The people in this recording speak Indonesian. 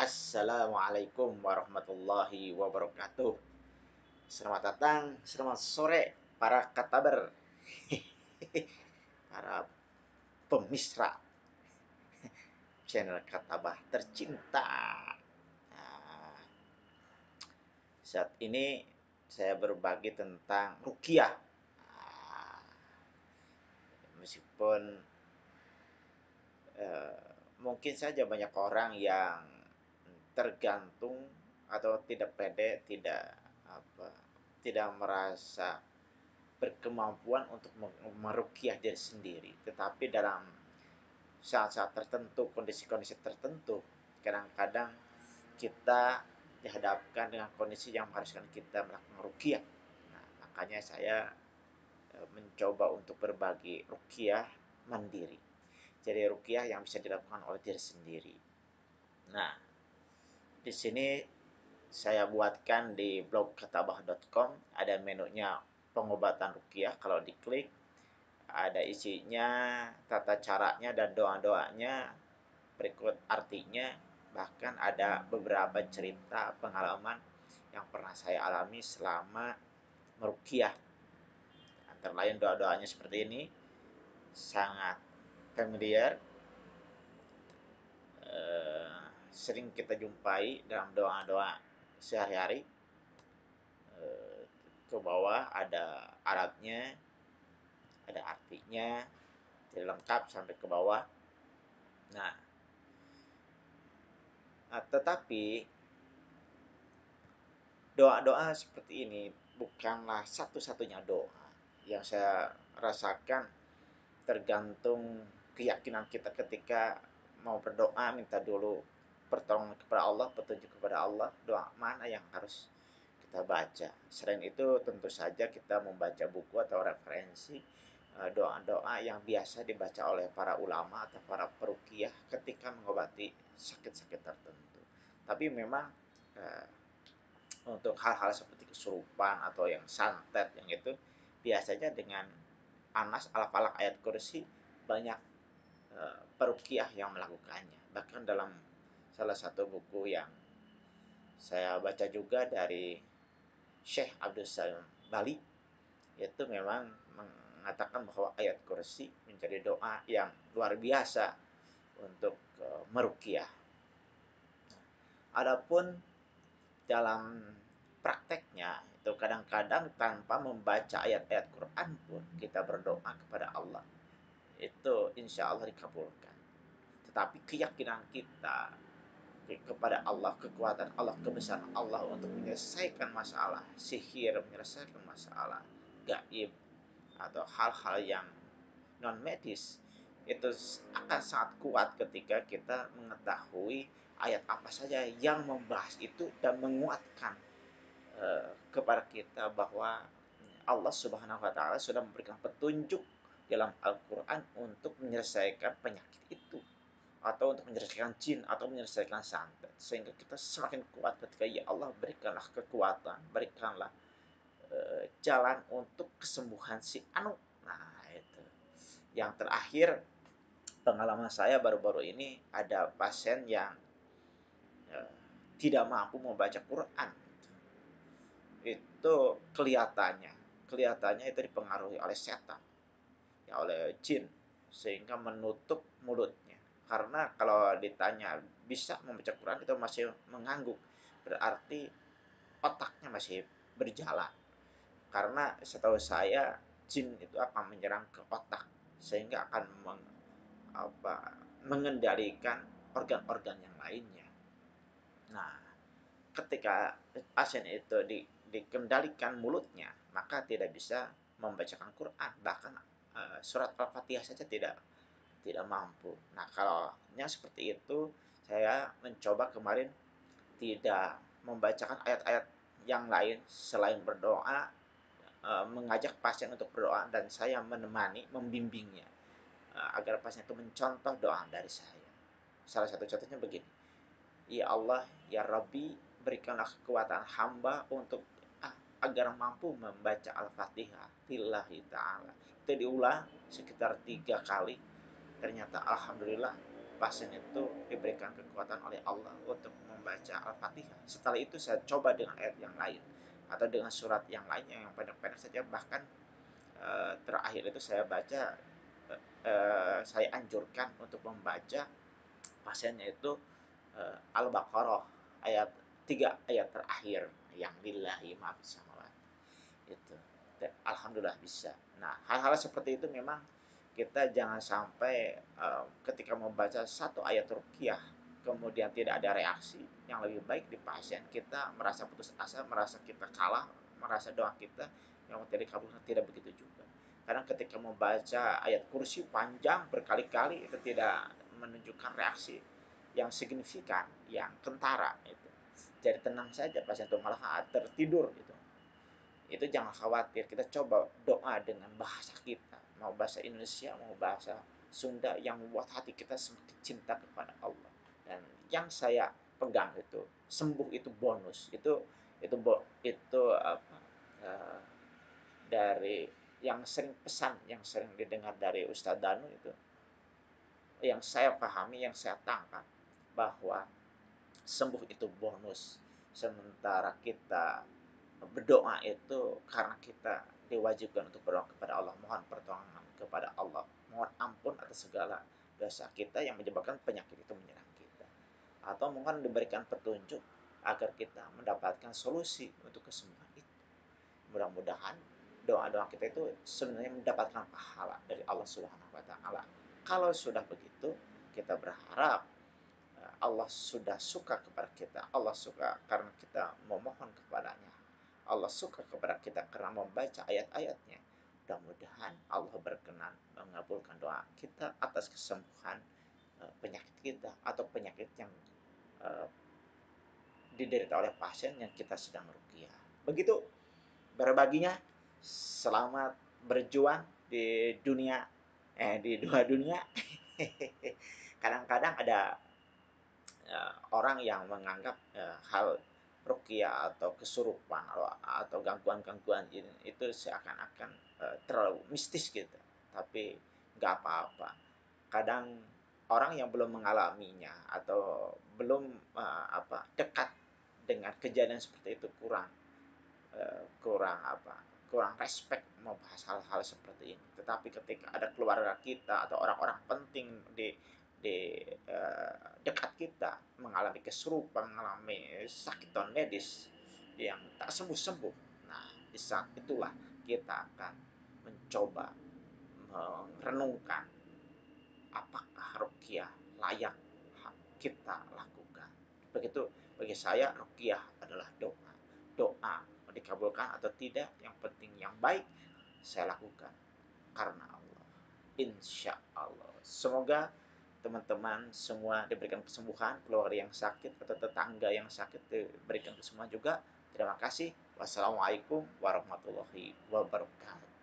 Assalamualaikum warahmatullahi wabarakatuh. Selamat datang, selamat sore para kataber, para pemisra channel Katabah tercinta. Nah, saat ini saya berbagi tentang ruqyah. Nah, meskipun mungkin saja banyak orang yang tergantung atau tidak pede, tidak merasa berkemampuan untuk meruqyah diri sendiri. Tetapi dalam saat-saat tertentu, kondisi-kondisi tertentu, kadang-kadang kita dihadapkan dengan kondisi yang mengharuskan kita melakukan ruqyah. Nah, makanya saya mencoba untuk berbagi ruqyah mandiri. Jadi ruqyah yang bisa dilakukan oleh diri sendiri. Nah, di sini saya buatkan di blog katabah.com ada menunya pengobatan ruqyah. Kalau diklik ada isinya, tata caranya dan doa-doanya, berikut artinya, bahkan ada beberapa cerita pengalaman yang pernah saya alami selama meruqyah. Antara lain doa-doanya seperti ini, sangat familiar, sering kita jumpai dalam doa-doa sehari-hari. Ke bawah ada alatnya, ada artinya, jadi lengkap sampai ke bawah. Nah, tetapi doa-doa seperti ini bukanlah satu-satunya doa yang saya rasakan. Tergantung keyakinan kita ketika mau berdoa, minta dulu pertolongan kepada Allah, petunjuk kepada Allah, doa mana yang harus kita baca. Selain itu tentu saja kita membaca buku atau referensi doa-doa yang biasa dibaca oleh para ulama atau para peruqyah ketika mengobati sakit-sakit tertentu. Tapi memang untuk hal-hal seperti kesurupan atau yang santet yang itu biasanya dengan Anas al-Falaq ayat kursi banyak peruqyah yang melakukannya. Bahkan dalam salah satu buku yang saya baca juga dari Syekh Abdul Salam Bali, itu memang mengatakan bahwa ayat kursi menjadi doa yang luar biasa untuk meruqyah. Adapun dalam prakteknya itu kadang-kadang tanpa membaca ayat-ayat Quran pun kita berdoa kepada Allah, itu insya Allah dikabulkan. Tetapi keyakinan kita kepada Allah, kekuatan Allah, kebesaran Allah untuk menyelesaikan masalah sihir, menyelesaikan masalah gaib atau hal-hal yang non medis, itu akan sangat kuat ketika kita mengetahui ayat apa saja yang membahas itu dan menguatkan kepada kita bahwa Allah Subhanahu wa taala sudah memberikan petunjuk dalam Al-Qur'an untuk menyelesaikan penyakit itu atau untuk menyelesaikan jin atau menyelesaikan santet, sehingga kita semakin kuat ketika ya Allah berikanlah kekuatan, berikanlah jalan untuk kesembuhan si anu. Nah, itu. Yang terakhir, pengalaman saya baru-baru ini ada pasien yang tidak mampu membaca Quran. Itu kelihatannya itu dipengaruhi oleh setan, ya oleh jin, sehingga menutup mulutnya. Karena kalau ditanya bisa membaca Quran itu masih mengangguk, berarti otaknya masih berjalan. Karena setahu saya jin itu akan menyerang ke otak sehingga akan mengendalikan organ-organ yang lainnya. Nah, ketika pasien itu dikendalikan mulutnya, maka tidak bisa membacakan Quran, bahkan surat Al-Fatihah saja tidak mampu. Nah, kalau yang seperti itu, saya mencoba kemarin tidak membacakan ayat-ayat yang lain selain berdoa, mengajak pasien untuk berdoa dan saya menemani, membimbingnya agar pasien itu mencontoh doa dari saya. Salah satu contohnya begini, ya Allah, ya Rabbi, berikanlah kekuatan hamba untuk agar mampu membaca Al-Fatihah lillahi ta'ala. Itu diulang sekitar 3 kali. Ternyata Alhamdulillah pasien itu diberikan kekuatan oleh Allah untuk membaca Al-Fatihah. Setelah itu saya coba dengan ayat yang lain atau dengan surat yang lainnya yang pendek-pendek saja. Bahkan terakhir itu saya baca, saya anjurkan untuk membaca pasiennya itu Al-Baqarah ayat 3 ayat terakhir, yang lillahi ma fis samawati itu. Dan alhamdulillah bisa. Nah, hal-hal seperti itu memang kita jangan sampai ketika membaca satu ayat ruqyah kemudian tidak ada reaksi. Yang lebih baik di pasien kita merasa putus asa, merasa kita kalah, merasa doa kita yang tidak dikabulkan. Tidak begitu juga. Karena ketika membaca ayat kursi panjang berkali-kali itu tidak menunjukkan reaksi yang signifikan, yang kentara itu. Jadi tenang saja pasien itu malah tertidur gitu. Itu jangan khawatir, kita coba doa dengan bahasa kita, mau bahasa Indonesia mau bahasa Sunda, yang membuat hati kita semakin cinta kepada Allah. Dan yang saya pegang itu, sembuh itu bonus, itu apa, dari yang sering pesan yang sering didengar dari Ustadz Danu itu, yang saya pahami, yang saya tangkap, bahwa sembuh itu bonus, sementara kita berdoa itu karena kita diwajibkan untuk berdoa kepada Allah, mohon pertolongan kepada Allah, mohon ampun atas segala dosa kita yang menyebabkan penyakit itu menyerang kita, atau mohon diberikan petunjuk agar kita mendapatkan solusi untuk kesembuhan itu. Mudah-mudahan doa-doa kita itu sebenarnya mendapatkan pahala dari Allah Subhanahu wa taala. Kalau sudah begitu, kita berharap Allah sudah suka kepada kita. Allah suka karena kita memohon kepadanya. Allah suka kepada kita karena membaca ayat-ayatnya. Mudah-mudahan Allah berkenan mengabulkan doa kita atas kesembuhan penyakit kita atau penyakit yang uh, diderita oleh pasien yang kita sedang ruqyah. Begitu berbaginya. Selamat berjuang di dunia, di dua dunia. Kadang-kadang ada orang yang menganggap hal ruqyah atau kesurupan atau gangguan-gangguan ini itu seakan-akan terlalu mistis gitu. Tapi nggak apa-apa. Kadang orang yang belum mengalaminya atau belum dekat dengan kejadian seperti itu kurang kurang kurang respect membahas hal-hal seperti ini. Tetapi ketika ada keluarga kita atau orang-orang penting di dekat kita mengalami kesurupan, mengalami sakit non medis yang tak sembuh-sembuh, nah di saat itulah kita akan mencoba merenungkan apakah ruqyah layak kita lakukan. Begitu bagi saya, ruqyah adalah doa. Doa mau dikabulkan atau tidak, yang penting yang baik saya lakukan karena Allah. Insya Allah. Semoga teman-teman semua diberikan kesembuhan, keluarga yang sakit atau tetangga yang sakit diberikan kesembuhan juga. Terima kasih. Wassalamualaikum warahmatullahi wabarakatuh.